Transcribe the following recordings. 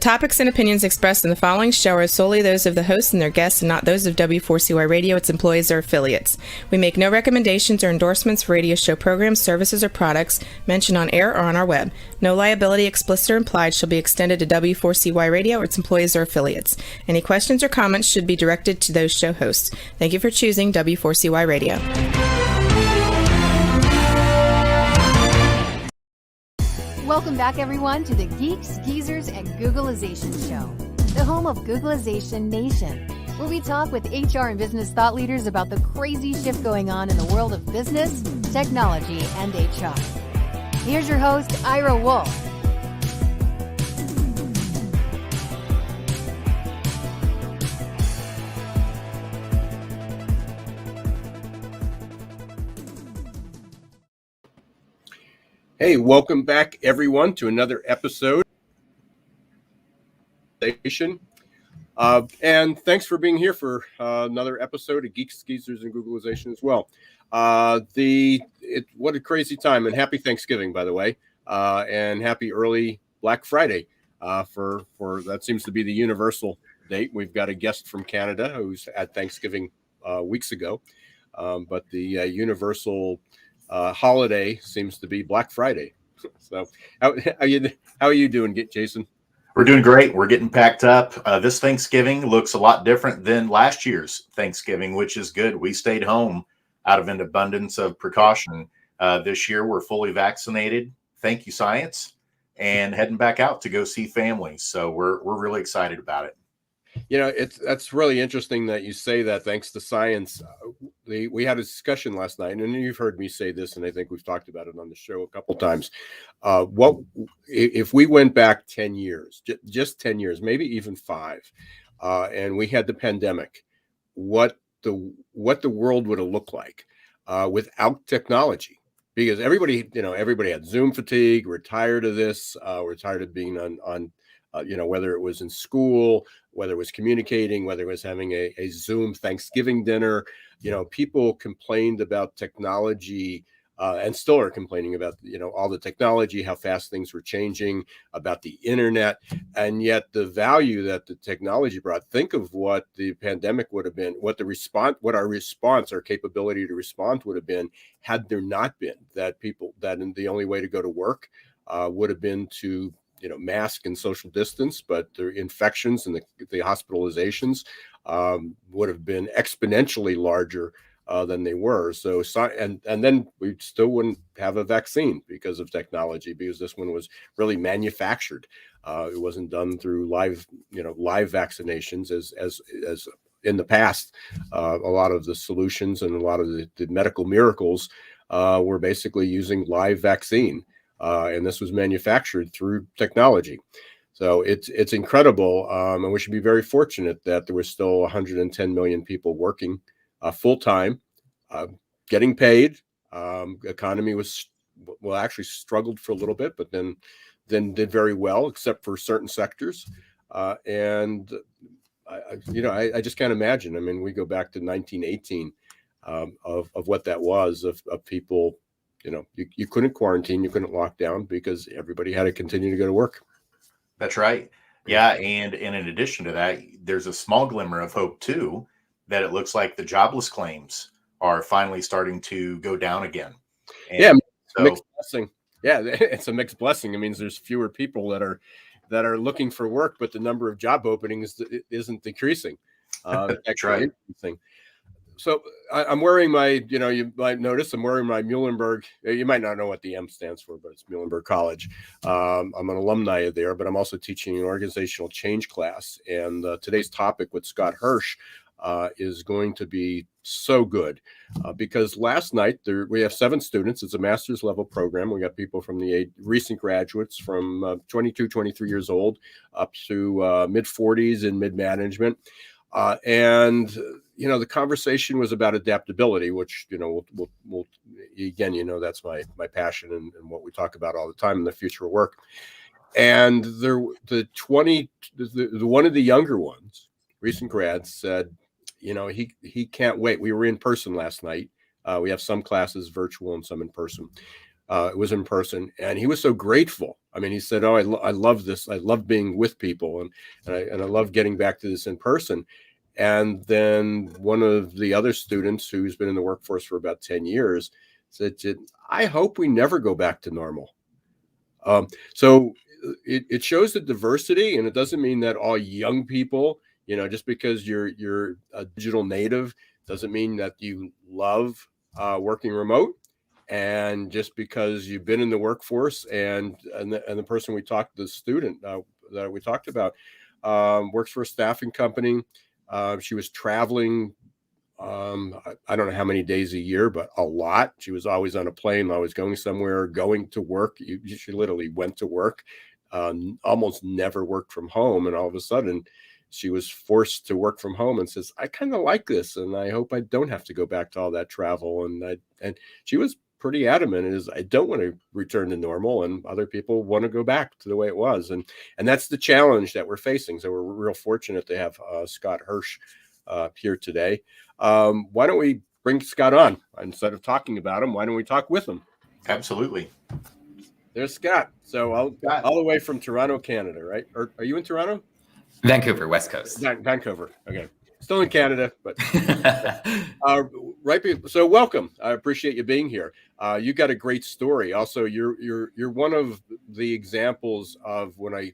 topics and opinions expressed in the following show are solely those of the hosts and their guests and not those of W4CY Radio, its employees, or affiliates. We make no recommendations or endorsements for radio show programs, services, or products mentioned on air or on our web. No liability, explicit or implied, shall be extended to W4CY Radio or its employees or affiliates. Any questions or comments should be directed to those show hosts. Thank you for choosing W4CY Radio. Welcome back, everyone, to the Geeks, Geezers, and Googlization Show, the home of Googlization Nation, where we talk with HR and business thought leaders about the crazy shift going on in the world of business, technology, and HR. Here's your host, Ira Wolf. Hey, welcome back, everyone, to another episode. And thanks for being here for another episode of Geeks, Geezers, and Googlization as well. What a crazy time, and happy Thanksgiving, by the way, and happy early Black Friday. For that seems to be the universal date. We've got a guest from Canada who's at Thanksgiving weeks ago, but the universal holiday seems to be Black Friday. So how are you doing, Jason? We're doing great. We're getting packed up. This Thanksgiving looks a lot different than last year's Thanksgiving, which is good. We stayed home out of an abundance of precaution. This year, we're fully vaccinated. Thank you, science, and heading back out to go see family. So we're really excited about it. You know, that's really interesting that you say that. Thanks to science, we had a discussion last night, and you've heard me say this, and I think we've talked about it on the show a couple of times. What if we went back 10 years, just 10 years, maybe even 5, and we had the pandemic? What the world would have looked like without technology? Because everybody had Zoom fatigue. We're tired of this. We're tired of being on whether it was in school, whether it was communicating, whether it was having a Zoom Thanksgiving dinner. People complained about technology and still are complaining about, all the technology, how fast things were changing, about the internet. And yet the value that the technology brought, think of what the pandemic would have been, what our capability to respond would have been had there not been that the only way to go to work would have been to mask and social distance, but the infections and the hospitalizations would have been exponentially larger than they were. So, and then we still wouldn't have a vaccine because of technology, because this one was really manufactured. It wasn't done through live vaccinations as in the past. A lot of the solutions and a lot of the medical miracles were basically using live vaccine. And this was manufactured through technology. So it's incredible. And we should be very fortunate that there were still 110 million people working full time, getting paid. Economy actually struggled for a little bit, but then did very well, except for certain sectors. And I just can't imagine. I mean, we go back to 1918 of what that was of people. You couldn't quarantine, you couldn't lock down because everybody had to continue to go to work. That's right. Yeah. And in addition to that, there's a small glimmer of hope, too, that it looks like the jobless claims are finally starting to go down again. And mixed blessing. Yeah, it's a mixed blessing. It means there's fewer people that are looking for work, but the number of job openings isn't decreasing. That's right. So I'm wearing my, you might notice I'm wearing my Muhlenberg. You might not know what the M stands for, but it's Muhlenberg College. I'm an alumni there, but I'm also teaching an organizational change class. And today's topic with Scott Hirsch is going to be so good because last night we have 7 students. It's a master's level program. We got people from the recent graduates from 22, 23 years old up to mid 40s in mid management. And the conversation was about adaptability, which, we'll again, that's my passion and what we talk about all the time in the future of work. And one of the younger ones, recent grads, said, he can't wait. We were in person last night. We have some classes virtual and some in person. It was in person, and he was so grateful. I mean, he said, "Oh, I love this. I love being with people, and I love getting back to this in person." And then one of the other students who's been in the workforce for about 10 years said, "I hope we never go back to normal." So it shows the diversity, and it doesn't mean that all young people, just because you're a digital native, doesn't mean that you love working remote. And just because you've been in the workforce, and the person we talked, the student that we talked about, works for a staffing company. She was traveling. I don't know how many days a year, but a lot. She was always on a plane, always going somewhere, going to work. She literally went to work, almost never worked from home. And all of a sudden, she was forced to work from home and says, "I kind of like this, and I hope I don't have to go back to all that travel." And she was pretty adamant, is, "I don't want to return to normal," and other people want to go back to the way it was. And that's the challenge that we're facing. So we're real fortunate to have Scott Hirsch here today. Why don't we bring Scott on? Instead of talking about him, why don't we talk with him? Absolutely. There's Scott. So all the way from Toronto, Canada, right? Or are you in Toronto? Vancouver, West Coast. Vancouver. Okay. Still in Canada, but right. So welcome. I appreciate you being here. You got a great story. Also, you're one of the examples of when I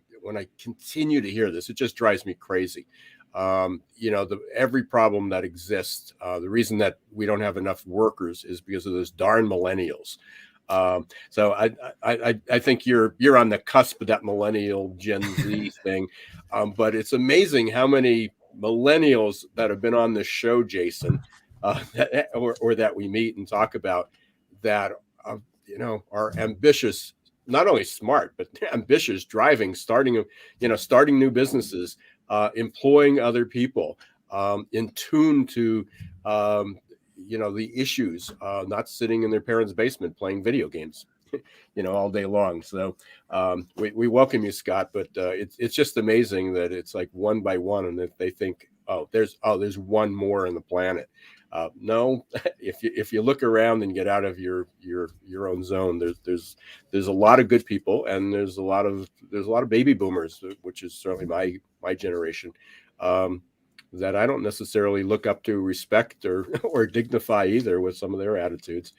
continue to hear this, it just drives me crazy. Every problem that exists, the reason that we don't have enough workers is because of those darn millennials. So I think you're on the cusp of that millennial Gen Z thing. But it's amazing how many millennials that have been on this show, Jason, or that we meet and talk about, that are ambitious, not only smart, but ambitious, driving, starting new businesses, employing other people, in tune to the issues, not sitting in their parents' basement playing video games all day long. So we welcome you, Scott, but it's just amazing that it's like one by one, and that they think, there's one more on the planet. No, if you look around and get out of your own zone, there's a lot of good people, and there's a lot of baby boomers, which is certainly my generation, that I don't necessarily look up to, respect, or dignify either with some of their attitudes.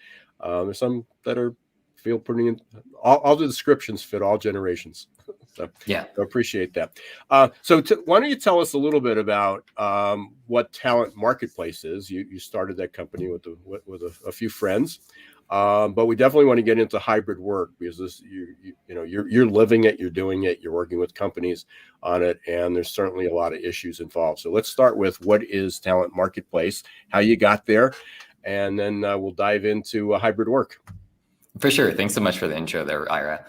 There's some that feel pretty. All the descriptions fit all generations. So yeah, I appreciate that. So why don't you tell us a little bit about what TalentMarketplace is? You started that company with a few friends, but we definitely want to get into hybrid work, because you're living it, you're doing it, you're working with companies on it, and there's certainly a lot of issues involved. So let's start with what is TalentMarketplace, how you got there, and then we'll dive into hybrid work. For sure. Thanks so much for the intro there, Ira.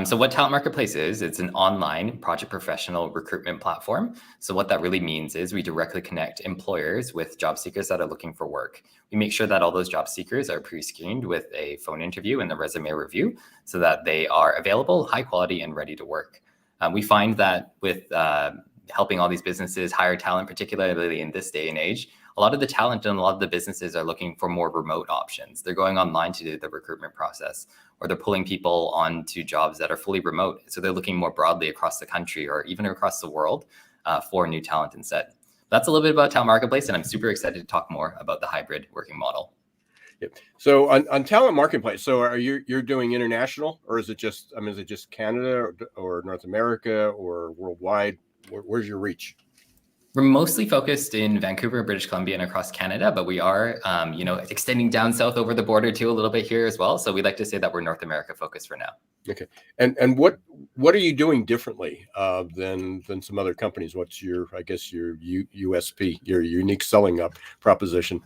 So what TalentMarketplace is, it's an online project professional recruitment platform. So what that really means is we directly connect employers with job seekers that are looking for work. We make sure that all those job seekers are pre-screened with a phone interview and a resume review, so that they are available, high quality, and ready to work. We find that with helping all these businesses hire talent, particularly in this day and age, a lot of the talent and a lot of the businesses are looking for more remote options. They're going online to do the recruitment process, or they're pulling people onto jobs that are fully remote. So they're looking more broadly across the country, or even across the world, for new talent instead. That's a little bit about TalentMarketplace, and I'm super excited to talk more about the hybrid working model. Yep. So on TalentMarketplace, so you're doing international, or is it just Canada or North America or worldwide? Where's your reach? We're mostly focused in Vancouver, British Columbia, and across Canada, but we are, extending down south over the border too a little bit here as well. So we like to say that we're North America focused for now. Okay. And what are you doing differently than some other companies? What's your USP, your unique selling proposition?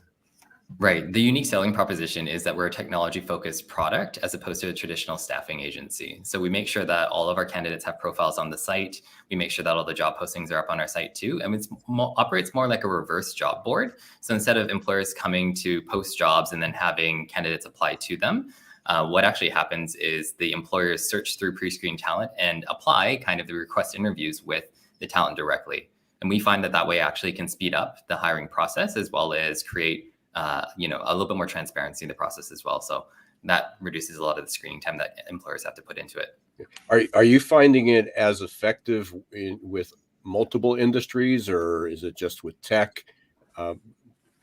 Right. The unique selling proposition is that we're a technology-focused product as opposed to a traditional staffing agency. So we make sure that all of our candidates have profiles on the site. We make sure that all the job postings are up on our site too. And it operates more like a reverse job board. So instead of employers coming to post jobs and then having candidates apply to them, what actually happens is the employers search through pre-screened talent and apply kind of the request interviews with the talent directly. And we find that way actually can speed up the hiring process, as well as create a little bit more transparency in the process as well. So that reduces a lot of the screening time that employers have to put into it. Are you finding it as effective with multiple industries, or is it just with tech?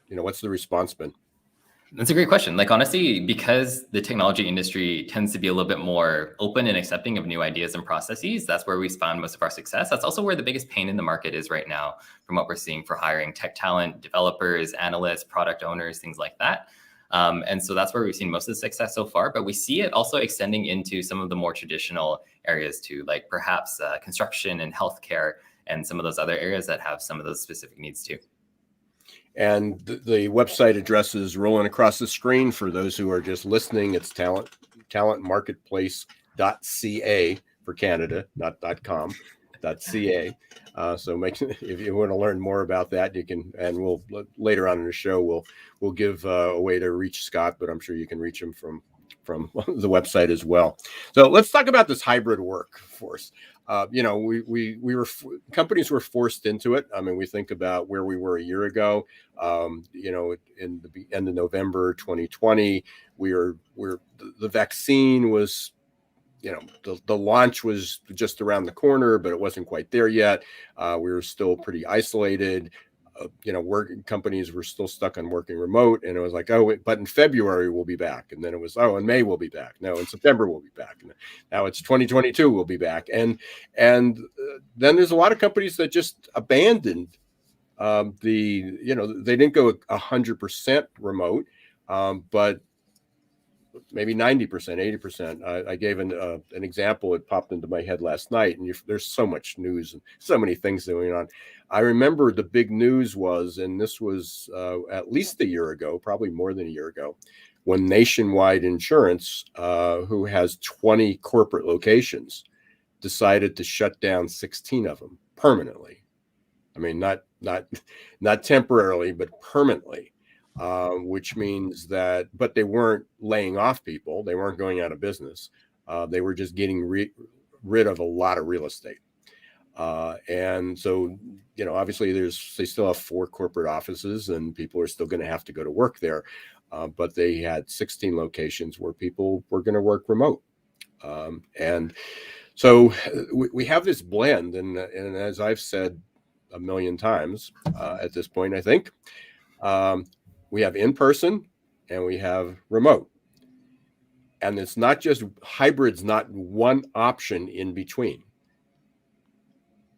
What's the response been? That's a great question. Like, honestly, because the technology industry tends to be a little bit more open and accepting of new ideas and processes, that's where we found most of our success. That's also where the biggest pain in the market is right now, from what we're seeing for hiring tech talent, developers, analysts, product owners, things like that. And so that's where we've seen most of the success so far. But we see it also extending into some of the more traditional areas too, like perhaps construction and healthcare and some of those other areas that have some of those specific needs too. And the website address is rolling across the screen for those who are just listening. It's TalentMarketplace.ca for Canada, not .com, .ca. So if you want to learn more about that, you can, and we'll later on in the show we'll give a way to reach Scott, but I'm sure you can reach him from the website as well. So let's talk about this hybrid workforce. Companies were forced into it. I mean, we think about where we were a year ago. In the end of November 2020, the vaccine was, the launch was just around the corner, but it wasn't quite there yet. We were still pretty isolated. Companies were still stuck on working remote, and it was like, but in February we'll be back, and then it was, in May we'll be back. No, in September we'll be back. And now it's 2022 we'll be back, and then there's a lot of companies that just abandoned they didn't go 100% remote, but maybe 90%, 80%. I gave an example. It popped into my head last night, and there's so much news and so many things going on. I remember the big news was, and this was at least a year ago, probably more than a year ago, when Nationwide Insurance, who has 20 corporate locations, decided to shut down 16 of them permanently. I mean, not temporarily, but permanently. Which means that, but they weren't laying off people. They weren't going out of business. They were just getting rid of a lot of real estate. And so, obviously they still have 4 corporate offices, and people are still going to have to go to work there. But they had 16 locations where people were going to work remote. And so we have this blend, and as I've said a million times at this point, I think, we have in-person and we have remote. And it's not just hybrid's not one option in between.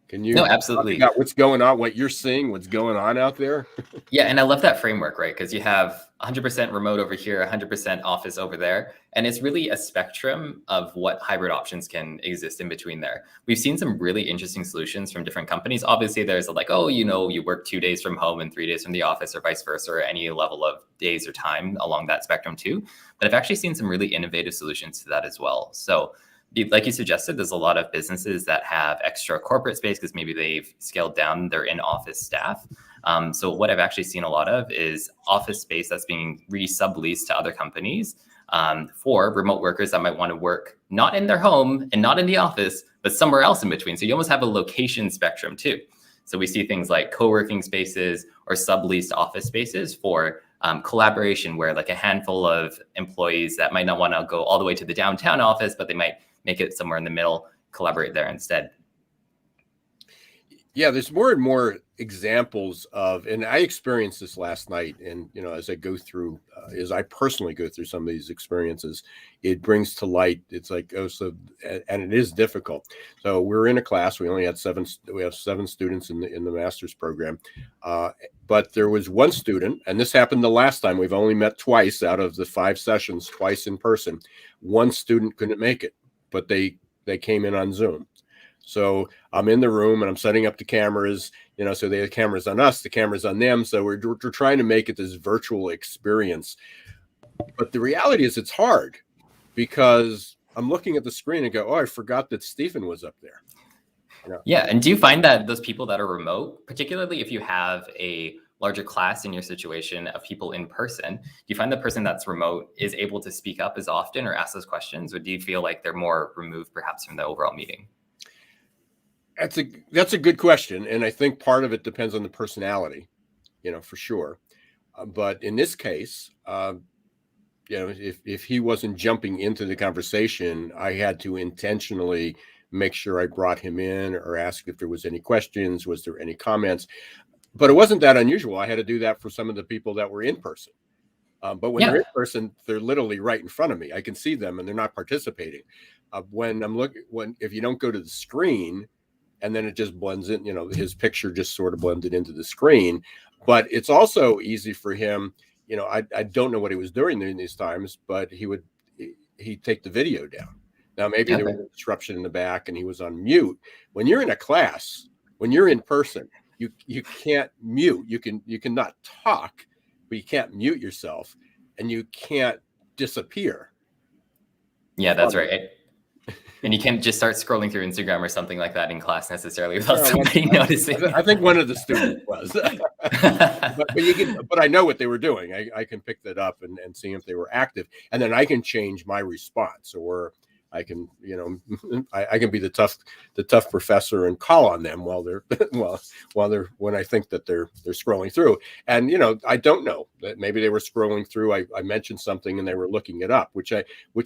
Can you absolutely talk about what's going on, what you're seeing, what's going on out there? Yeah, and I love that framework, right? Because you have 100% remote over here, 100% office over there. And it's really a spectrum of what hybrid options can exist in between there. We've seen some really interesting solutions from different companies. Obviously, there's you work 2 days from home and 3 days from the office, or vice versa, or any level of days or time along that spectrum too. But I've actually seen some really innovative solutions to that as well. So like you suggested, there's a lot of businesses that have extra corporate space because maybe they've scaled down their in-office staff. So what I've actually seen a lot of is office space that's being re-subleased to other companies for remote workers that might want to work not in their home and not in the office, but somewhere else in between. So you almost have a location spectrum too. So we see things like co-working spaces or subleased office spaces for collaboration, where like a handful of employees that might not want to go all the way to the downtown office, but they might make it somewhere in the middle, collaborate there instead. Yeah, there's more and more examples of, and I experienced this last night, and as I personally go through some of these experiences, it brings to light, it's like, and it is difficult. So we're in a class, we have 7 students in the master's program, but there was one student, and this happened the last time, we've only met twice out of the 5 sessions, twice in person. One student couldn't make it, but they came in on Zoom. So I'm in the room and I'm setting up the cameras, so they have cameras on us, the cameras on them. So we're trying to make it this virtual experience. But the reality is it's hard, because I'm looking at the screen and go, I forgot that Stephen was up there. Yeah. And do you find that those people that are remote, particularly if you have a larger class in your situation of people in person, do you find the person that's remote is able to speak up as often or ask those questions? Or do you feel like they're more removed perhaps from the overall meeting? That's a good question. And I think part of it depends on the personality, for sure. But in this case, if he wasn't jumping into the conversation, I had to intentionally make sure I brought him in or ask if there was any questions, was there any comments. But it wasn't that unusual. I had to do that for some of the people that were in person. But when they're in person, they're literally right in front of me. I can see them and they're not participating. If you don't go to the screen and then it just blends in, his picture just sort of blended into the screen. But it's also easy for him. I don't know what he was doing during these times, but he'd take the video down. Now, maybe there was a disruption in the back and he was on mute. When you're in a class, when you're in person, you can't mute. You cannot talk, but you can't mute yourself and you can't disappear. Yeah, that's right. And you can't just start scrolling through Instagram or something like that in class necessarily without somebody noticing. I think one of the students was. but I know what they were doing. I can pick that up and see if they were active. And then I can change my response, or I can, I can be the tough professor and call on them while they're when I think that they're scrolling through. And I don't know that maybe they were scrolling through. I mentioned something and they were looking it up, which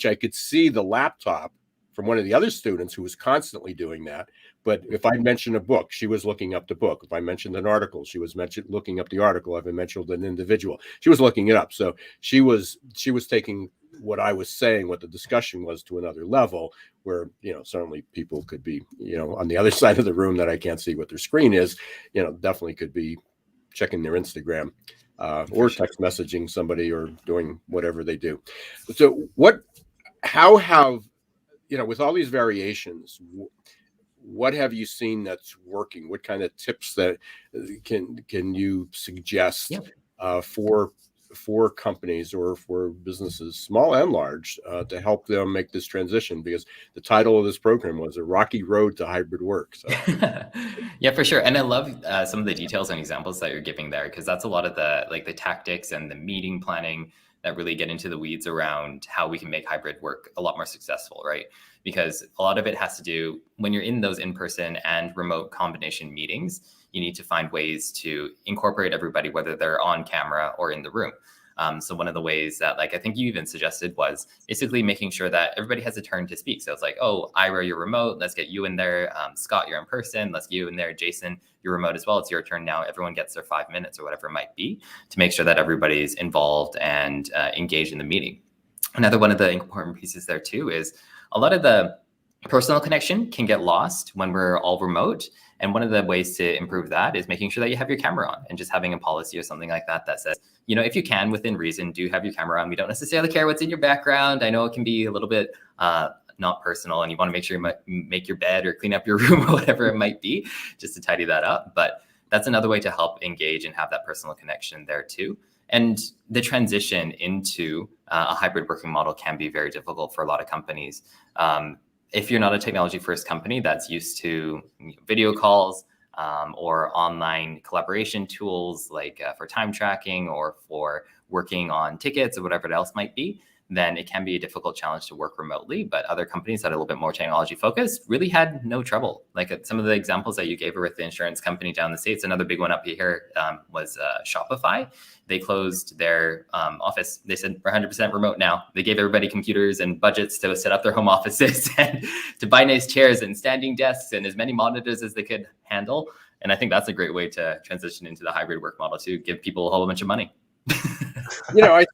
I could see the laptop from one of the other students who was constantly doing that. But if I mentioned a book, she was looking up the book. If I mentioned an article, she was looking up the article. If I mentioned an individual, she was looking it up. So she was taking what I was saying, what the discussion was, to another level where, certainly people could be, on the other side of the room that I can't see what their screen is, definitely could be checking their Instagram or text messaging somebody or doing whatever they do. So how have, with all these variations, what have you seen that's working? What kind of tips that can you suggest for companies or for businesses, small and large, to help them make this transition? Because the title of this program was A Rocky Road to Hybrid Work. So. Yeah, for sure. And I love some of the details and examples that you're giving there, because that's a lot of the tactics and the meeting planning that really get into the weeds around how we can make hybrid work a lot more successful, right? Because a lot of it has to do, when you're in those in-person and remote combination meetings, you need to find ways to incorporate everybody, whether they're on camera or in the room. So one of the ways that, I think you even suggested, was basically making sure that everybody has a turn to speak. So it's like, oh, Ira, you're remote. Let's get you in there. Scott, you're in person. Let's get you in there. Jason, you're remote as well. It's your turn now. Everyone gets their 5 minutes or whatever it might be, to make sure that everybody's involved and engaged in the meeting. Another one of the important pieces there too is a lot of the personal connection can get lost when we're all remote. And one of the ways to improve that is making sure that you have your camera on, and just having a policy or something like that that says, if you can, within reason, do have your camera on. We don't necessarily care what's in your background. I know it can be a little bit not personal, and you want to make sure you make your bed or clean up your room or whatever it might be, just to tidy that up. But that's another way to help engage and have that personal connection there too. And the transition into a hybrid working model can be very difficult for a lot of companies. If you're not a technology first company that's used to video calls or online collaboration tools, like for time tracking or for working on tickets or whatever else might be, then it can be a difficult challenge to work remotely. But other companies that are a little bit more technology focused really had no trouble. Like some of the examples that you gave with the insurance company down the States, another big one up here was Shopify. They closed their office. They said we're 100% remote now. They gave everybody computers and budgets to set up their home offices and to buy nice chairs and standing desks and as many monitors as they could handle. And I think that's a great way to transition into the hybrid work model, to give people a whole bunch of money. I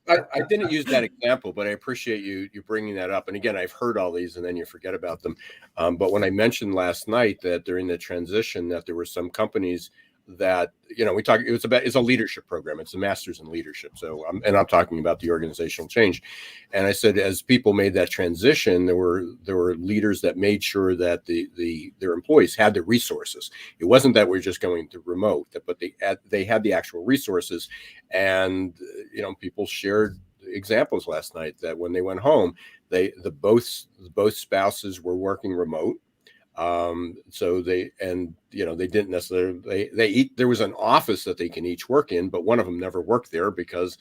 didn't use that example, but I appreciate you bringing that up. And again, I've heard all these and then you forget about them. But when I mentioned last night that during the transition that there were some companies that, it's a leadership program. It's a master's in leadership. So I'm talking about the organizational change. And I said, as people made that transition, there were leaders that made sure that their employees had the resources. It wasn't that we're just going to remote, but they had the actual resources. And, people shared examples last night that when they went home, both spouses were working remote. So they didn't necessarily, there was an office that they can each work in, but one of them never worked there because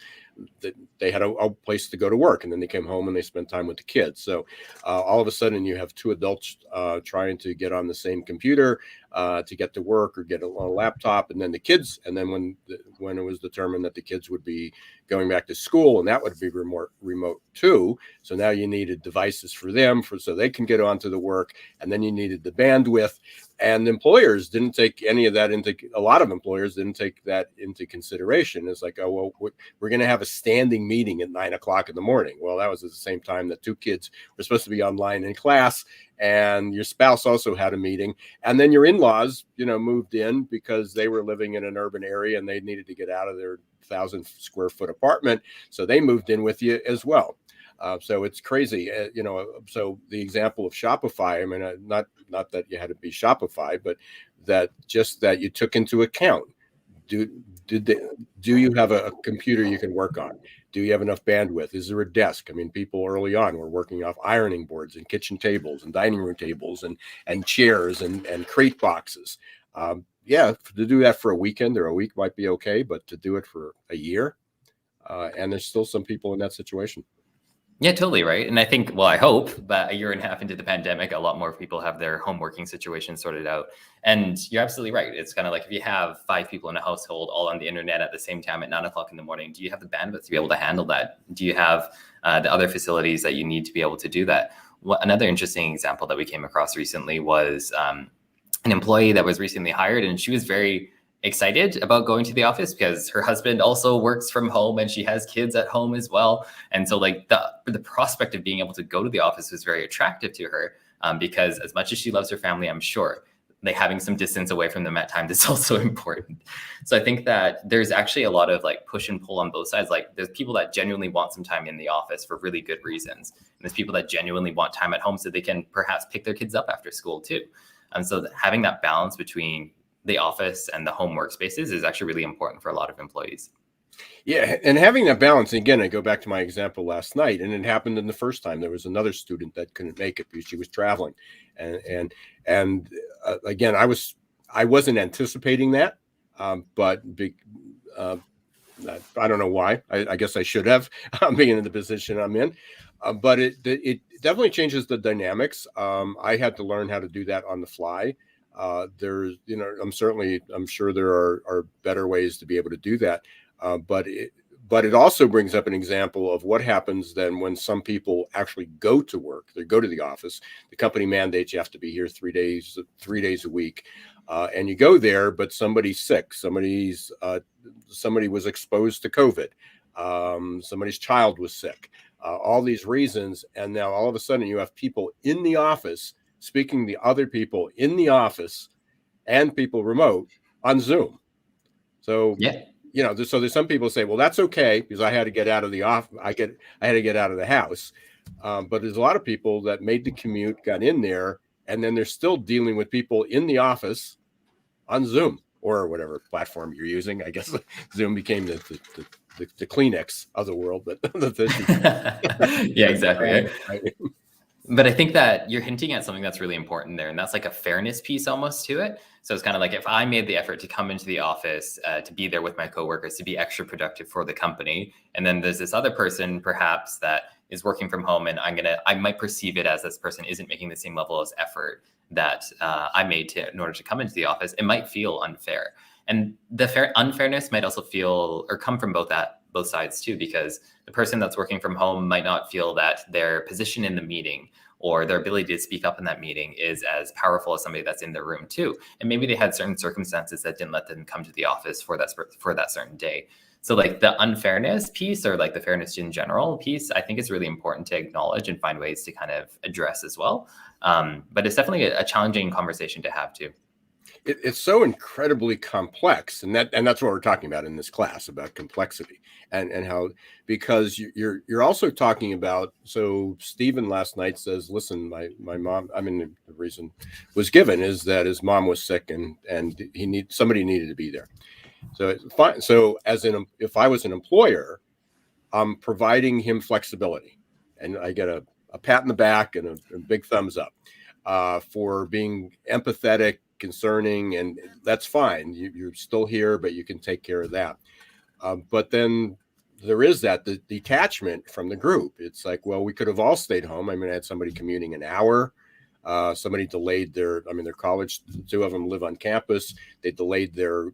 they had a place to go to work, and then they came home and they spent time with the kids. So all of a sudden you have two adults trying to get on the same computer, to get to work or get a laptop. And then the kids, and then when it was determined that the kids would be going back to school, and that would be remote too. So now you needed devices for them so they can get onto the work, and then you needed the bandwidth. And employers didn't take any of that a lot of employers didn't take that into consideration. It's like, oh, well, we're going to have a standing meeting at 9 o'clock in the morning. Well, that was at the same time that two kids were supposed to be online in class, and your spouse also had a meeting. And then your in-laws, moved in because they were living in an urban area and they needed to get out of their 1,000 square foot apartment. So they moved in with you as well. So it's crazy, so the example of Shopify, I mean, not that you had to be Shopify, but that you took into account, do you have a computer you can work on? Do you have enough bandwidth? Is there a desk? I mean, people early on were working off ironing boards and kitchen tables and dining room tables and chairs and crate boxes. To do that for a weekend or a week might be okay, but to do it for a year, and there's still some people in that situation. Yeah, totally right. And I think, I hope that a year and a half into the pandemic, a lot more people have their home working situation sorted out. And you're absolutely right. It's kind of like if you have 5 people in a household all on the internet at the same time at 9 o'clock in the morning, do you have the bandwidth to be able to handle that? Do you have the other facilities that you need to be able to do that? Another interesting example that we came across recently was an employee that was recently hired, and she was very excited about going to the office because her husband also works from home and she has kids at home as well. And so like the prospect of being able to go to the office was very attractive to her, because as much as she loves her family, I'm sure having some distance away from them at times is also important. So I think that there's actually a lot of like push and pull on both sides. Like there's people that genuinely want some time in the office for really good reasons. And there's people that genuinely want time at home so they can perhaps pick their kids up after school too. And so having that balance between the office and the home workspaces is actually really important for a lot of employees. Yeah, and having that balance, again, I go back to my example last night, and it happened in the first time. There was another student that couldn't make it because she was traveling, and again, I wasn't anticipating that, but I don't know why. I guess I should have, being in the position I'm in, but it definitely changes the dynamics. I had to learn how to do that on the fly. There's, I'm sure there are better ways to be able to do that. But it also brings up an example of what happens then when some people actually go to work. They go to the office. The company mandates you have to be here 3 days a week, and you go there, but somebody's sick. Somebody was exposed to COVID. Somebody's child was sick. All these reasons, and now all of a sudden you have people in the office speaking to other people in the office and people remote on Zoom. So yeah. So there's some people say, well, that's okay because I had to get out of the office. I had to get out of the house. But there's a lot of people that made the commute, got in there, and then they're still dealing with people in the office on Zoom or whatever platform you're using. I guess Zoom became the Kleenex of the world, but yeah, exactly. Right. But I think that you're hinting at something that's really important there. And that's like a fairness piece almost to it. So it's kind of like if I made the effort to come into the office, to be there with my coworkers, to be extra productive for the company. And then there's this other person perhaps that is working from home, and I might perceive it as this person isn't making the same level of effort that I made in order to come into the office. It might feel unfair. And the unfairness might also feel or come from both sides too, because the person that's working from home might not feel that their position in the meeting or their ability to speak up in that meeting is as powerful as somebody that's in the room too. And maybe they had certain circumstances that didn't let them come to the office for that certain day. So like the unfairness piece, or like the fairness in general piece, I think is really important to acknowledge and find ways to kind of address as well. But it's definitely a challenging conversation to have too. It's so incredibly complex, and that's what we're talking about in this class, about complexity and how, because you're also talking about. So Stephen last night says, listen, my mom, the reason was given is that his mom was sick and somebody needed to be there. So it's fine. So if I was an employer, I'm providing him flexibility, and I get a pat in the back and a big thumbs up for being empathetic, concerning, and that's fine. You're still here, but you can take care of that. But then there is the detachment from the group. It's like, well, we could have all stayed home. I had somebody commuting an hour Somebody delayed their college. Two of them live on campus. They delayed their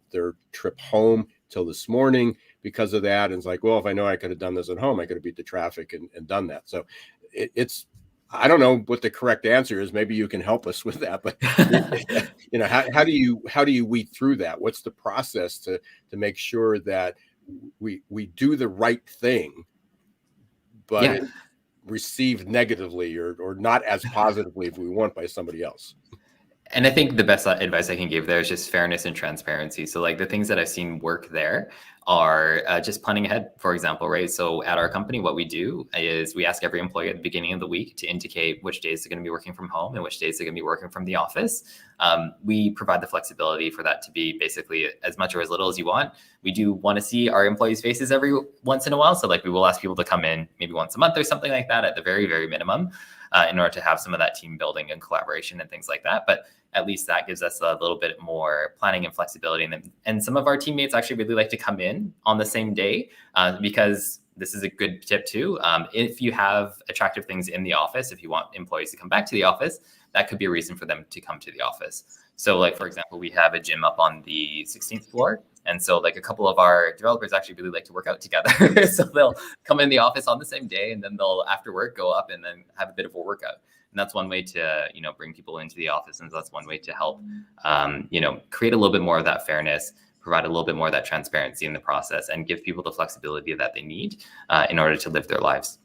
trip home till this morning because of that. And it's like, well, if I know I could have done this at home, I could have beat the traffic and done that. So it's, I don't know what the correct answer is. Maybe you can help us with that, but how do you weed through that? What's the process to make sure that we do the right thing, but it received negatively or not as positively if we want by somebody else? And I think the best advice I can give there is just fairness and transparency. So like the things that I've seen work there are just planning ahead, for example, right? So at our company, what we do is we ask every employee at the beginning of the week to indicate which days they're going to be working from home and which days they're going to be working from the office. We provide the flexibility for that to be basically as much or as little as you want. We do want to see our employees' faces every once in a while. So like we will ask people to come in maybe once a month or something like that at the very, very minimum in order to have some of that team building and collaboration and things like that. But at least that gives us a little bit more planning and flexibility. And some of our teammates actually really like to come in on the same day because this is a good tip too. If you have attractive things in the office, if you want employees to come back to the office, that could be a reason for them to come to the office. So like, for example, we have a gym up on the 16th floor. And so like a couple of our developers actually really like to work out together. So they'll come in the office on the same day and then they'll after work go up and then have a bit of a workout. And that's one way to, bring people into the office. And that's one way to help, create a little bit more of that fairness, provide a little bit more of that transparency in the process and give people the flexibility that they need in order to live their lives.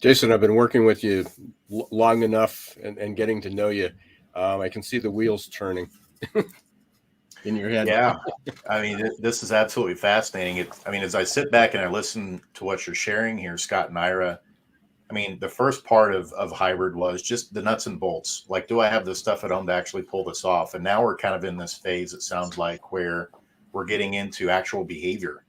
Jason, I've been working with you long enough and getting to know you. I can see the wheels turning in your head. Yeah. I mean, this is absolutely fascinating. As I sit back and I listen to what you're sharing here, Scott and Ira, the first part of hybrid was just the nuts and bolts. Like, do I have the stuff at home to actually pull this off? And now we're kind of in this phase, it sounds like, where we're getting into actual behavior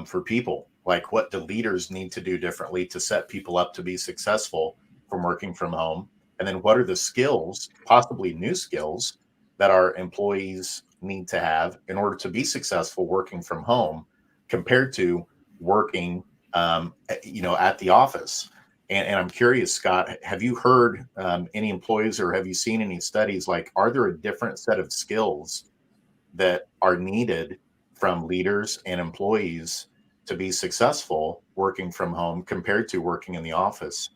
for people. Like, what do leaders need to do differently to set people up to be successful from working from home? And then what are the skills, possibly new skills, that our employees need to have in order to be successful working from home compared to working, at the office? And I'm curious, Scott, have you heard any employees or have you seen any studies, like, are there a different set of skills that are needed from leaders and employees to be successful working from home compared to working in the office?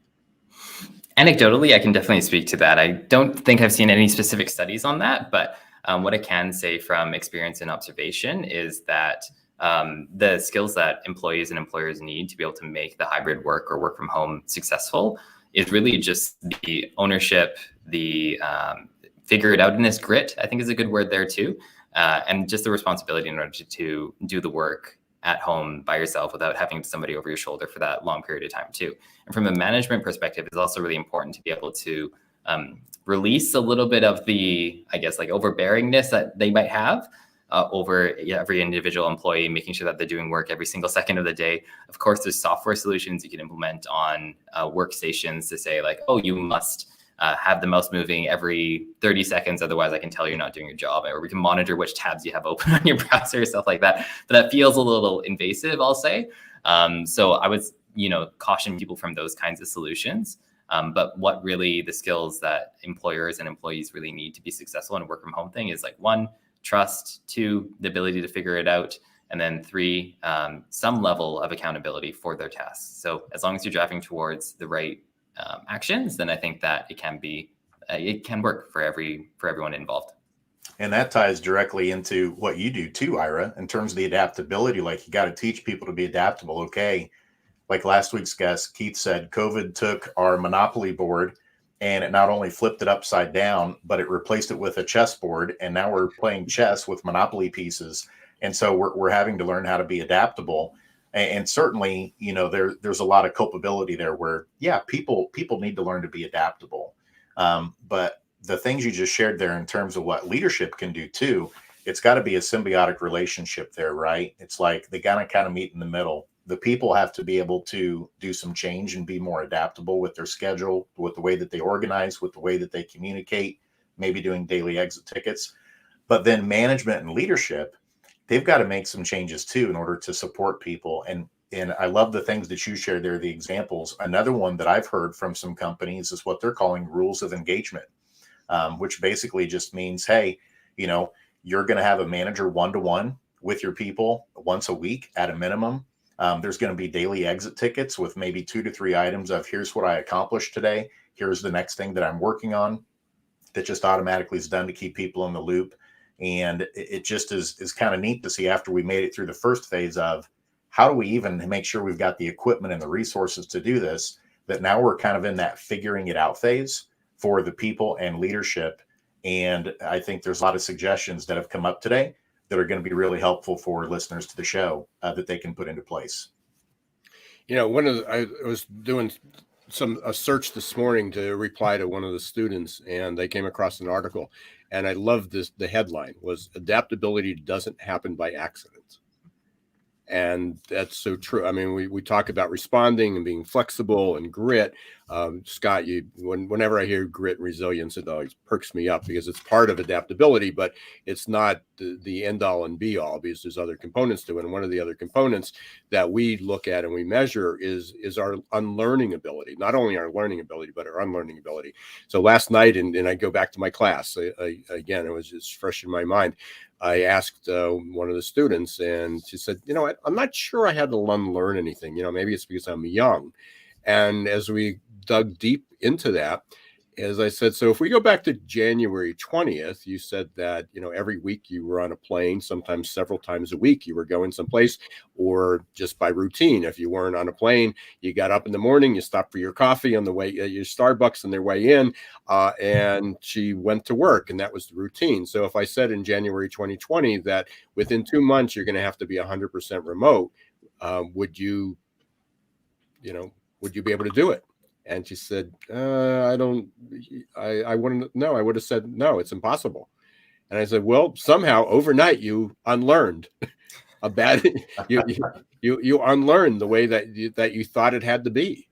Anecdotally, I can definitely speak to that. I don't think I've seen any specific studies on that, but what I can say from experience and observation is that the skills that employees and employers need to be able to make the hybrid work or work from home successful is really just the ownership, the figure it outness, grit, I think is a good word there too. And just the responsibility in order to do the work at home by yourself without having somebody over your shoulder for that long period of time too. And from a management perspective, it's also really important to be able to release a little bit of the, I guess, like overbearingness that they might have over every individual employee, making sure that they're doing work every single second of the day. Of course, there's software solutions you can implement on workstations to say like, oh, you must have the mouse moving every 30 seconds. Otherwise, I can tell you're not doing your job. Or we can monitor which tabs you have open on your browser, stuff like that. But that feels a little invasive, I'll say. So I would, caution people from those kinds of solutions. But what really the skills that employers and employees really need to be successful in a work from home thing is like 1, trust, 2, the ability to figure it out, and then 3, some level of accountability for their tasks. So as long as you're driving towards the right actions, then I think that it can work for everyone involved. And that ties directly into what you do too, Ira, in terms of the adaptability. Like, you got to teach people to be adaptable. Okay. Like last week's guest, Keith said, COVID took our Monopoly board and it not only flipped it upside down, but it replaced it with a chessboard. And now we're playing chess with Monopoly pieces. And so we're having to learn how to be adaptable. And certainly, there's a lot of culpability there where, yeah, people need to learn to be adaptable. But the things you just shared there in terms of what leadership can do too, it's got to be a symbiotic relationship there, right? It's like they gotta kind of meet in the middle. The people have to be able to do some change and be more adaptable with their schedule, with the way that they organize, with the way that they communicate, maybe doing daily exit tickets. But then management and leadership, they've got to make some changes too in order to support people. And I love the things that you shared there, the examples. Another one that I've heard from some companies is what they're calling rules of engagement. which basically just means, hey, you're going to have a manager one-to-one with your people once a week at a minimum. There's going to be daily exit tickets with maybe 2 to 3 items of here's what I accomplished today. Here's the next thing that I'm working on. That just automatically is done to keep people in the loop. And it just is kind of neat to see after we made it through the first phase of how do we even make sure we've got the equipment and the resources to do this, that now we're kind of in that figuring it out phase for the people and leadership. And I think there's a lot of suggestions that have come up today that are going to be really helpful for listeners to the show that they can put into place. I was doing a search this morning to reply to one of the students, and they came across an article, and I loved this. The headline was "Adaptability doesn't happen by accident." And that's so true. I mean, we talk about responding and being flexible and grit. Scott, whenever I hear grit and resilience, it always perks me up because it's part of adaptability, but it's not the end all and be all, because there's other components to it. And one of the other components that we look at and we measure is our unlearning ability, not only our learning ability, but our unlearning ability. So last night, and I go back to my class, again, it was just fresh in my mind. I asked one of the students, and she said, I'm not sure I had to unlearn anything. Maybe it's because I'm young. And as we dug deep into that, as I said, so if we go back to January 20th, you said that, every week you were on a plane, sometimes several times a week you were going someplace, or just by routine. If you weren't on a plane, you got up in the morning, you stopped for your coffee on the way, your Starbucks on their way in, and she went to work, and that was the routine. So if I said in January 2020 that within 2 months you're going to have to be 100% remote, would you be able to do it? And she said, I wouldn't know. I would have said, no, it's impossible. And I said, well, somehow overnight you unlearned a bad, you unlearned the way that you thought it had to be,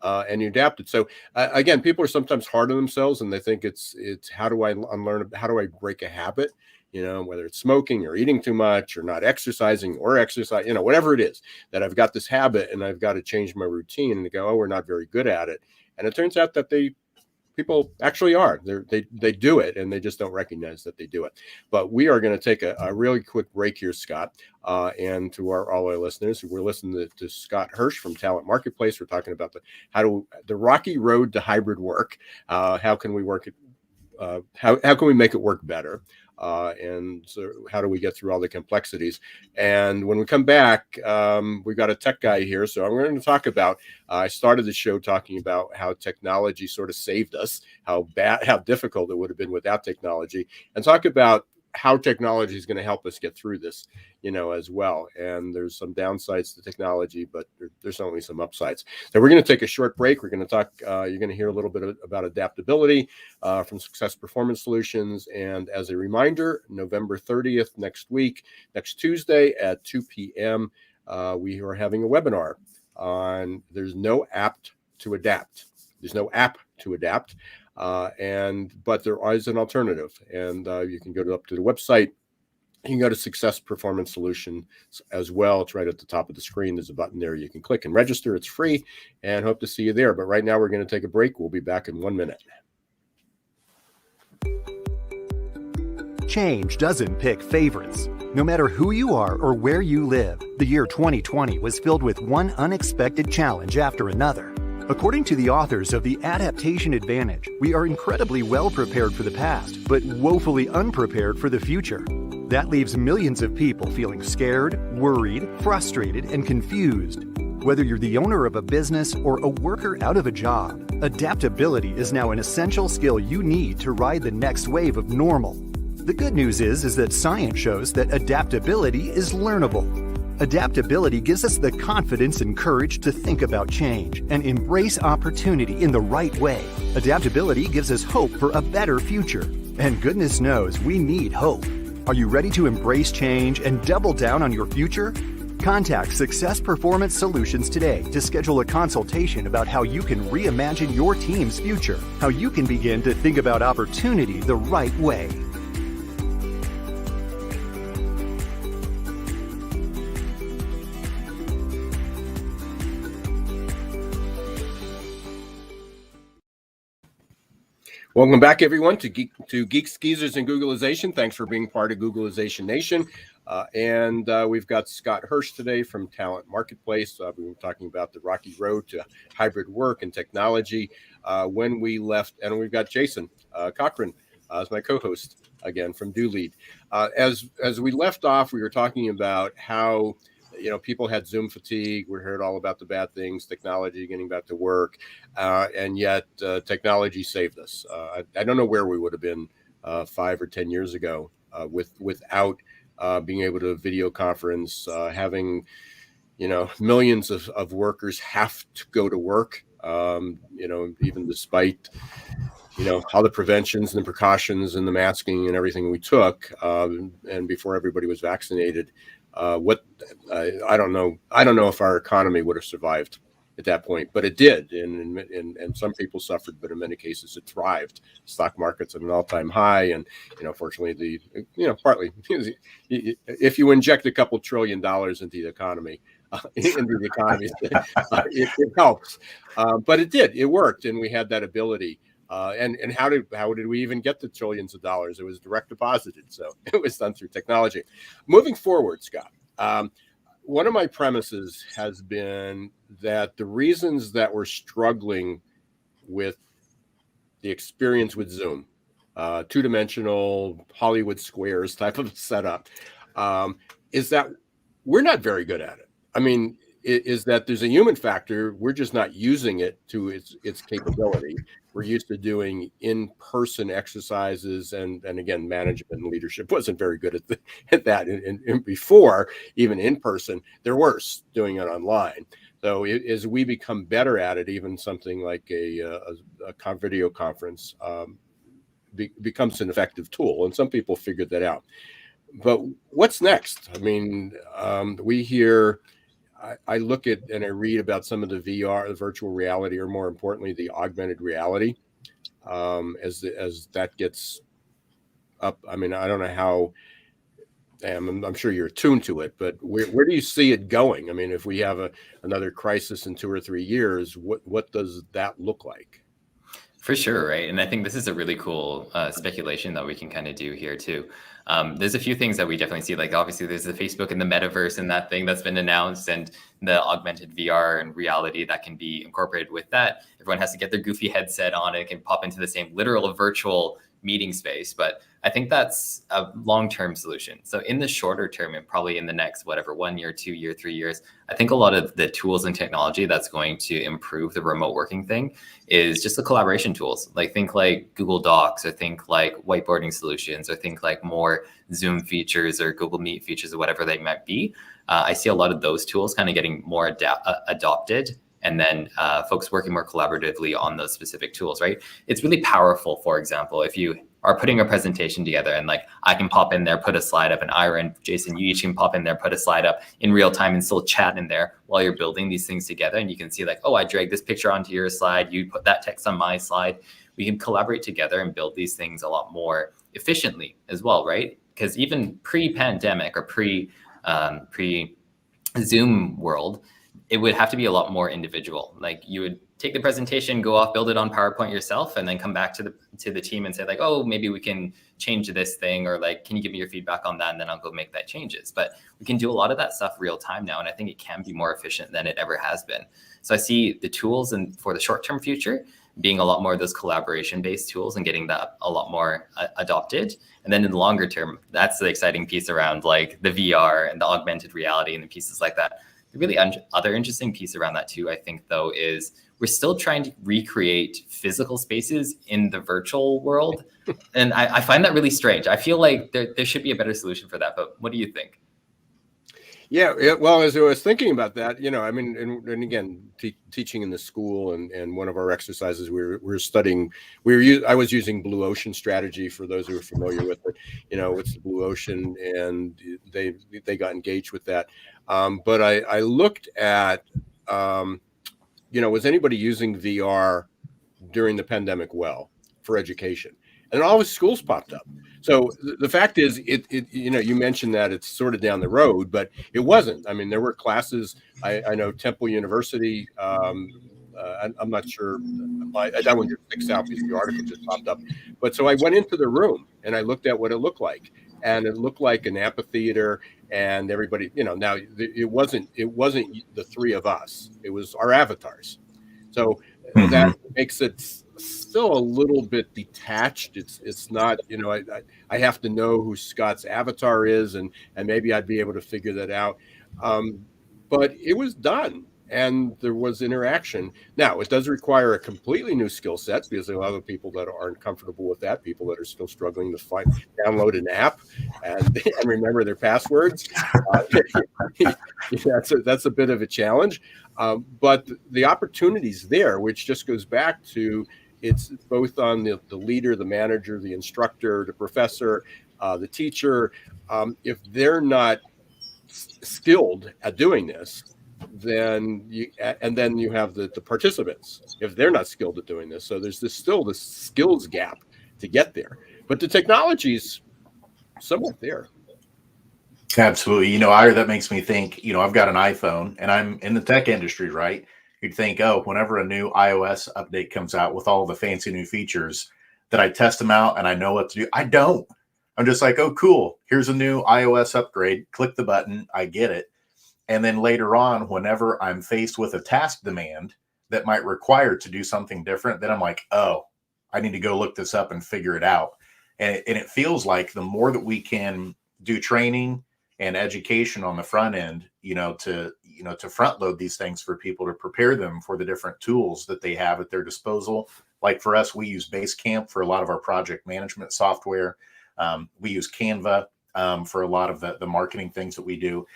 and you adapted. So again, people are sometimes hard on themselves, and they think it's how do I unlearn? How do I break a habit? Whether it's smoking or eating too much or not exercising or exercise, whatever it is, that I've got this habit and I've got to change my routine, and they go, oh, we're not very good at it. And it turns out that people actually are. They do it, and they just don't recognize that they do it. But we are going to take a really quick break here, Scott, and to all our listeners, we're listening to Scott Hirsch from TalentMarketplace. We're talking about the rocky road to hybrid work. How can we work it? How can we make it work better? And so how do we get through all the complexities? And when we come back, we've got a tech guy here. So I'm going to talk about, I started the show talking about how technology sort of saved us, how difficult it would have been without technology, and talk about how technology is going to help us get through this, as well. And there's some downsides to technology, but there's only some upsides. So we're going to take a short break. We're going to talk, you're going to hear a little bit about adaptability from Success Performance Solutions. And as a reminder, November 30th, next Tuesday at 2 p.m., we are having a webinar on There's no app to adapt. There's no app to adapt. But there is an alternative, and you can go up to the website. You can go to Success Performance Solution as well. It's right at the top of the screen. There's a button there you can click and register. It's free, and hope to see you there. But right now we're going to take a break. We'll be back in 1 minute. Change doesn't pick favorites. No matter who you are or where you live, the year 2020 was filled with one unexpected challenge after another. According to the authors of The Adaptation Advantage, we are incredibly well prepared for the past, but woefully unprepared for the future. That leaves millions of people feeling scared, worried, frustrated, and confused. Whether you're the owner of a business or a worker out of a job, adaptability is now an essential skill you need to ride the next wave of normal. The good news is that science shows that adaptability is learnable. Adaptability gives us the confidence and courage to think about change and embrace opportunity in the right way. Adaptability gives us hope for a better future. And goodness knows we need hope. Are you ready to embrace change and double down on your future? Contact Success Performance Solutions today to schedule a consultation about how you can reimagine your team's future, how you can begin to think about opportunity the right way. Welcome back, everyone, to Geeks Geezers and Googlization. Thanks for being part of Googlization Nation. And we've got Scott Hirsch today from Talent Marketplace. We've been talking about the rocky road to hybrid work and technology when we left. And we've got Jason Cochran as my co-host again from Do Lead. As we left off, we were talking about how people had Zoom fatigue. We heard all about the bad things, technology, getting back to work, and yet technology saved us. I don't know where we would have been 5 or 10 years ago without being able to video conference, having millions of workers have to go to work, even despite all the preventions and the precautions and the masking and everything we took, and before everybody was vaccinated. I don't know if our economy would have survived at that point, but it did, and some people suffered, but in many cases it thrived. Stock market's at an all-time high, and fortunately, partly if you inject a couple $1 trillion into the economy, it helps. But it did, it worked, and we had that ability. And how did we even get the trillions of dollars? It was direct deposited, so it was done through technology. Moving forward, Scott, one of my premises has been that the reasons that we're struggling with the experience with Zoom, two-dimensional Hollywood squares type of setup, is that we're not very good at it. I mean, is that there's a human factor. We're just not using it to its capability. We're used to doing in-person exercises, and again, management and leadership wasn't very good at that. And before, even in person, they're worse doing it online. So as we become better at it, even something like a video conference becomes an effective tool, and some people figured that out. But what's next? I mean, we hear. I look at and I read about some of the VR, the virtual reality, or more importantly, the augmented reality, as that gets up. I mean, I don't know how. I'm sure you're attuned to it, but where do you see it going? I mean, if we have another crisis in 2 or 3 years, what does that look like? For sure, right? And I think this is a really cool speculation that we can kind of do here too. There's a few things that we definitely see, like obviously there's the Facebook and the metaverse and that thing that's been announced, and the augmented VR and reality that can be incorporated with that. Everyone has to get their goofy headset on. It can pop into the same literal virtual meeting space. But I think that's a long-term solution. So in the shorter term, and probably in the next, 1 year, 2 year, 3 years, I think a lot of the tools and technology that's going to improve the remote working thing is just the collaboration tools. Like think like Google Docs, or think like whiteboarding solutions, or think like more Zoom features or Google Meet features, or whatever they might be. I see a lot of those tools kind of getting more adopted, and then folks working more collaboratively on those specific tools, right? It's really powerful, for example, if you are putting a presentation together and like I can pop in there, put a slide up, and Ira and Jason, you each can pop in there, put a slide up in real time and still chat in there while you're building these things together. And you can see like, oh, I dragged this picture onto your slide, you put that text on my slide. We can collaborate together and build these things a lot more efficiently as well, right? Because even pre-pandemic or pre-Zoom world, it would have to be a lot more individual. Like you would take the presentation, go off, build it on PowerPoint yourself, and then come back to the team and say like, oh, maybe we can change this thing, or like, can you give me your feedback on that? And then I'll go make that changes. But we can do a lot of that stuff real time now. And I think it can be more efficient than it ever has been. So I see the tools and for the short-term future being a lot more of those collaboration-based tools and getting that a lot more adopted. And then in the longer term, that's the exciting piece around like the VR and the augmented reality and the pieces like that. The really other interesting piece around that too, I think though, is we're still trying to recreate physical spaces in the virtual world. And I find that really strange. I feel like there should be a better solution for that, but what do you think? Yeah, well, as I was thinking about that, I mean, and again, teaching in the school, and one of our exercises, we're studying. I was using blue ocean strategy for those who are familiar with it. It's the blue ocean, and they got engaged with that. But I looked at, was anybody using VR during the pandemic for education? And all the schools popped up. So the fact is, you mentioned that it's sort of down the road, but it wasn't. I mean, there were classes. I know Temple University I'm not sure. That one just sticks out because the article just popped up. But so I went into the room and I looked at what it looked like, and it looked like an amphitheater, and everybody, now it wasn't the three of us. It was our avatars. So that makes it still a little bit detached. It's not, I have to know who Scott's avatar is, and maybe I'd be able to figure that out. But it was done, and there was interaction. Now, it does require a completely new skill set, because there are a lot of people that aren't comfortable with that, people that are still struggling to download an app and remember their passwords. That's a bit of a challenge. But the opportunity's there, which just goes back to, it's both on the leader, the manager, the instructor, the professor, the teacher. If they're not skilled at doing this, then you have the participants, if they're not skilled at doing this. So there's still this skills gap to get there, but the technology's somewhat there. Absolutely. Ira, that makes me think, I've got an iPhone and I'm in the tech industry, right? You'd think, whenever a new iOS update comes out with all the fancy new features, that I test them out and I know what to do. I don't. I'm just like, oh, cool. Here's a new iOS upgrade. Click the button. I get it. And then later on, whenever I'm faced with a task demand that might require to do something different, then I'm like, oh, I need to go look this up and figure it out. And it feels like the more that we can do training and education on the front end, to front load these things for people, to prepare them for the different tools that they have at their disposal. Like for us, we use Basecamp for a lot of our project management software. We use Canva for a lot of the marketing things that we do.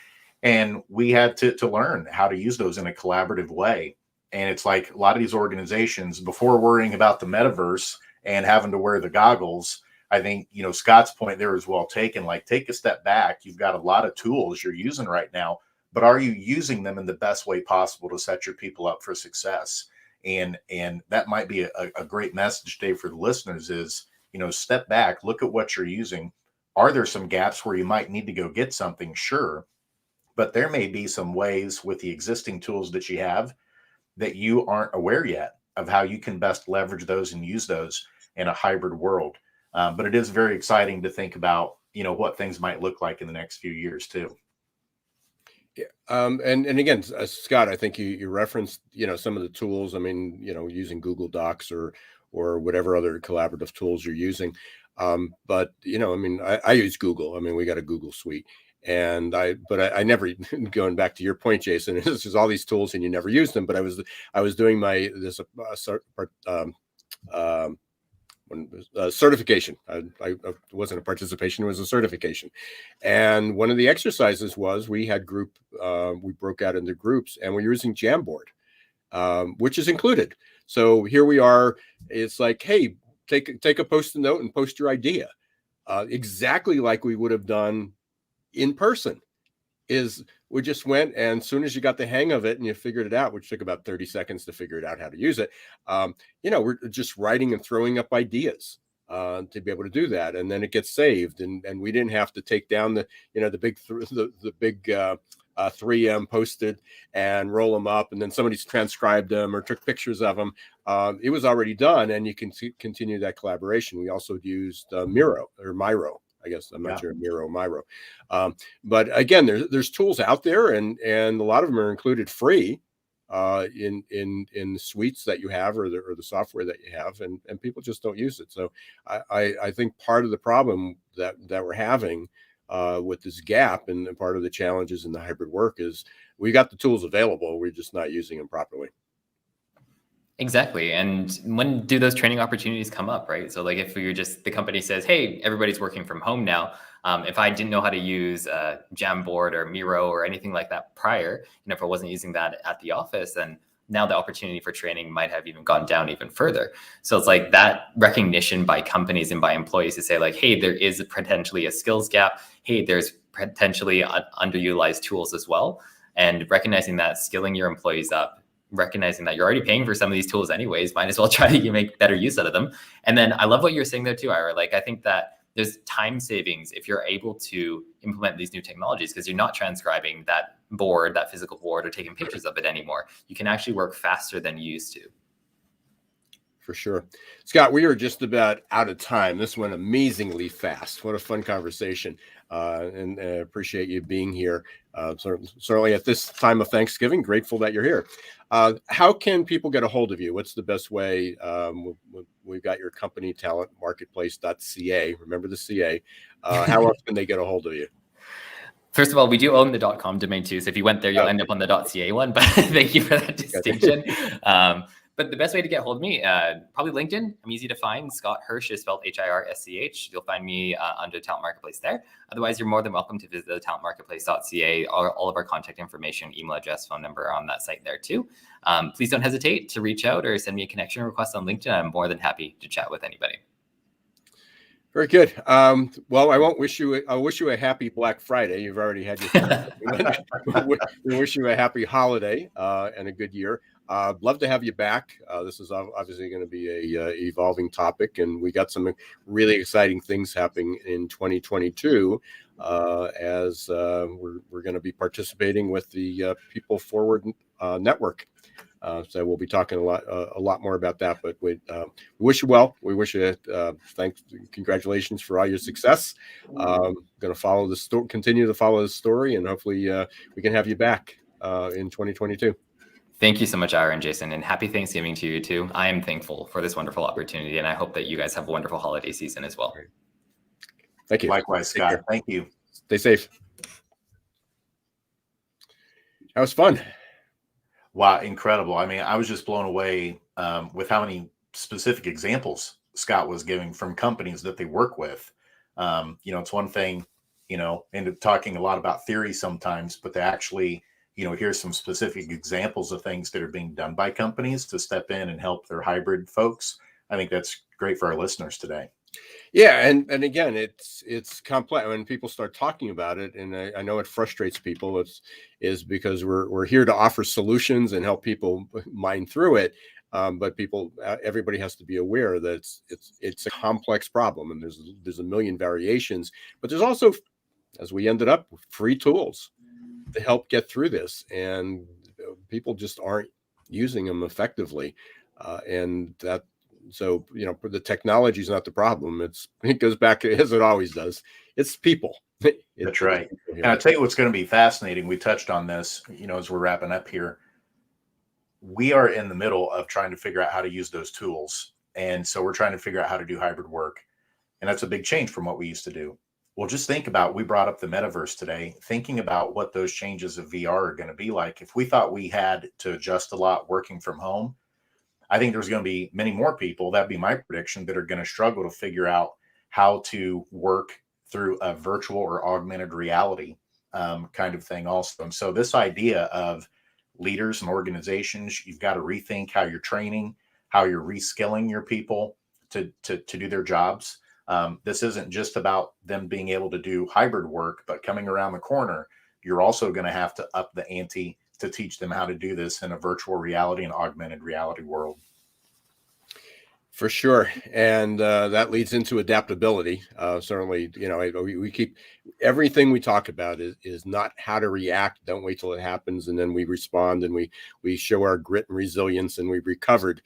And we had to learn how to use those in a collaborative way. And it's like a lot of these organizations, before worrying about the metaverse and having to wear the goggles, I think, Scott's point there is well taken. Like, take a step back. You've got a lot of tools you're using right now, but are you using them in the best way possible to set your people up for success? And that might be a great message today for the listeners is, step back, look at what you're using. Are there some gaps where you might need to go get something? Sure. But there may be some ways with the existing tools that you have that you aren't aware yet of how you can best leverage those and use those in a hybrid world. But it is very exciting to think about, what things might look like in the next few years too. Yeah. And again, Scott, I think you referenced, some of the tools. I mean, using Google Docs or whatever other collaborative tools you're using. But, I use Google. I mean, we got a Google suite. And I never, going back to your point, Jason, it's just all these tools and you never use them. But I was doing certification. I wasn't a participation, it was a certification. And one of the exercises was we broke out into groups and we're using Jamboard, which is included. So here we are. It's like, hey, take a Post-it note and post your idea, exactly like we would have done in person. We just went, and as soon as you got the hang of it and you figured it out, which took about 30 seconds to figure it out how to use it, we're just writing and throwing up ideas to be able to do that, and then it gets saved, and we didn't have to take down the big 3M posted and roll them up, and then somebody's transcribed them or took pictures of them. It was already done, and you can continue that collaboration. We also used Miro. I guess I'm not sure, Miro. But again, there's tools out there, and a lot of them are included free in the suites that you have or the software that you have, and people just don't use it. So I think part of the problem that we're having with this gap, and part of the challenges in the hybrid work, is we got the tools available, we're just not using them properly. Exactly. And when do those training opportunities come up, right? So like if the company says, hey, everybody's working from home now. If I didn't know how to use Jamboard or Miro or anything like that prior, if I wasn't using that at the office, then now the opportunity for training might have even gone down even further. So it's like that recognition by companies and by employees to say like, hey, there is potentially a skills gap. Hey, there's potentially underutilized tools as well. And recognizing that, skilling your employees up, recognizing that you're already paying for some of these tools anyways, might as well try to make better use out of them. And then I love what you're saying there too, Ira. Like, I think that there's time savings if you're able to implement these new technologies, because you're not transcribing that board, that physical board, or taking pictures of it anymore. You can actually work faster than you used to. For sure. Scott, we are just about out of time. This went amazingly fast. What a fun conversation. And appreciate you being here. Certainly at this time of Thanksgiving, grateful that you're here. How can people get a hold of you? What's the best way? We've got your company, TalentMarketplace.ca. Remember the CA. How else can they get a hold of you? First of all, we do own the .com domain too. So if you went there, you'll end up on the .ca one, but thank you for that distinction. But the best way to get a hold of me, probably LinkedIn. I'm easy to find. Scott Hirsch is spelled Hirsch. You'll find me under Talent Marketplace there. Otherwise, you're more than welcome to visit the talentmarketplace.ca. All of our contact information, email address, phone number are on that site there too. Please don't hesitate to reach out or send me a connection request on LinkedIn. I'm more than happy to chat with anybody. Very good. Well, I'll wish you a happy Black Friday. You've already had your we wish you a happy holiday and a good year. Love to have you back. This is obviously going to be a evolving topic, and we got some really exciting things happening in 2022 as we're going to be participating with the People Forward Network. So we'll be talking a lot more about that. But we wish you well. We wish you congratulations for all your success. Going to follow the story, continue to follow the story, and hopefully we can have you back in 2022. Thank you so much, Ira and Jason, and happy Thanksgiving to you too. I am thankful for this wonderful opportunity, and I hope that you guys have a wonderful holiday season as well. Thank you. Likewise, Scott. Thank you. Stay safe. That was fun. Wow, incredible. I mean, I was just blown away with how many specific examples Scott was giving from companies that they work with. It's one thing, and talking a lot about theory sometimes, but to actually here's some specific examples of things that are being done by companies to step in and help their hybrid folks. I think that's great for our listeners today. Yeah, and again, it's complex when people start talking about it, and I know it frustrates people. Is because we're here to offer solutions and help people mine through it. But everybody has to be aware that it's a complex problem, and there's a million variations. But there's also, as we ended up, free tools to help get through this, and people just aren't using them effectively, and that. So, the technology is not the problem. It goes back as it always does. It's people. That's right. And I'll tell you what's going to be fascinating. We touched on this, as we're wrapping up here. We are in the middle of trying to figure out how to use those tools. And so we're trying to figure out how to do hybrid work. And that's a big change from what we used to do. Well, just think about, we brought up the metaverse today, thinking about what those changes of VR are going to be like. If we thought we had to adjust a lot working from home, I think there's going to be many more people, that'd be my prediction, that are going to struggle to figure out how to work through a virtual or augmented reality kind of thing also. And so this idea of leaders and organizations, you've got to rethink how you're training, how you're reskilling your people to do their jobs. This isn't just about them being able to do hybrid work, but coming around the corner, you're also going to have to up the ante to teach them how to do this in a virtual reality and augmented reality world. For sure. And that leads into adaptability. Certainly, we keep everything we talk about is not how to react. Don't wait till it happens. And then we respond and we show our grit and resilience, and we've recovered.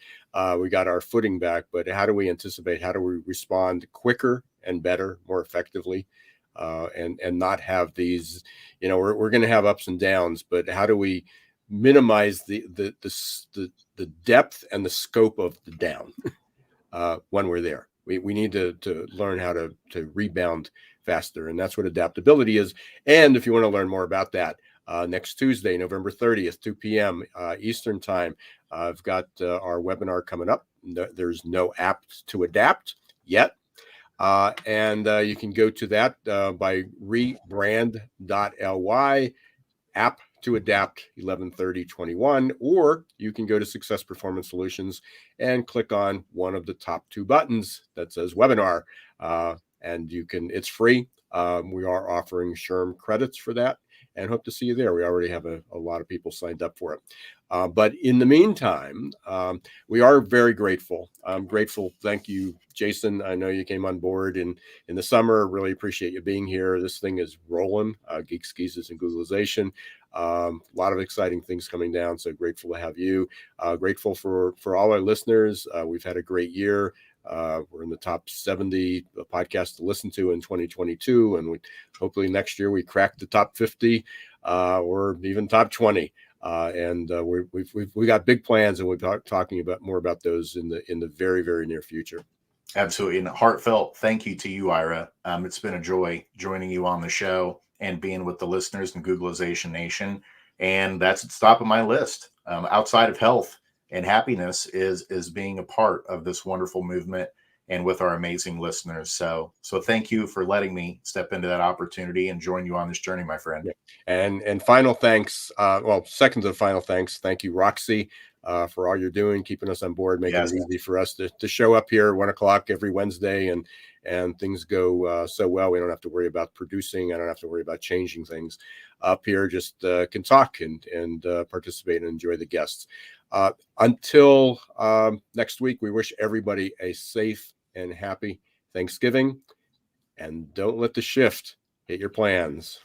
We got our footing back. But how do we anticipate? How do we respond quicker and better, more effectively? And not have these, we're going to have ups and downs, but how do we minimize the depth and the scope of the down when we're there? We need to learn how to rebound faster, and that's what adaptability is. And if you want to learn more about that, next Tuesday, November 30th, 2 p.m. Eastern time, I've got our webinar coming up. There's no app to adapt yet. And you can go to that by rebrand.ly, app to adapt 11/30/21, or you can go to Success Performance Solutions and click on one of the top two buttons that says webinar. And it's free. We are offering SHRM credits for that, and hope to see you there. We already have a lot of people signed up for it. But in the meantime, we are very grateful. I'm grateful. Thank you, Jason. I know you came on board in the summer. Really appreciate you being here. This thing is rolling, Geeks, Geezers, and Googlization. A lot of exciting things coming down. So grateful to have you. Grateful for all our listeners. We've had a great year. We're in the top 70 podcasts to listen to in 2022, and hopefully next year we crack the top 50 or even top 20. We got big plans, and we're talking about more about those in the very, very near future. Absolutely. And heartfelt thank you to you, Ira. It's been a joy joining you on the show and being with the listeners in Googlization Nation. And that's at the top of my list. Outside of health and happiness is being a part of this wonderful movement and with our amazing listeners. So thank you for letting me step into that opportunity and join you on this journey, my friend. Yeah. And final thanks. Second to the final thanks. Thank you, Roxy, for all you're doing, keeping us on board, making it easy for us to show up here 1 o'clock every Wednesday, and things go so well. We don't have to worry about producing. I don't have to worry about changing things up here. Just can talk and participate and enjoy the guests. Until next week, we wish everybody a safe and happy Thanksgiving, and don't let the shift hit your plans.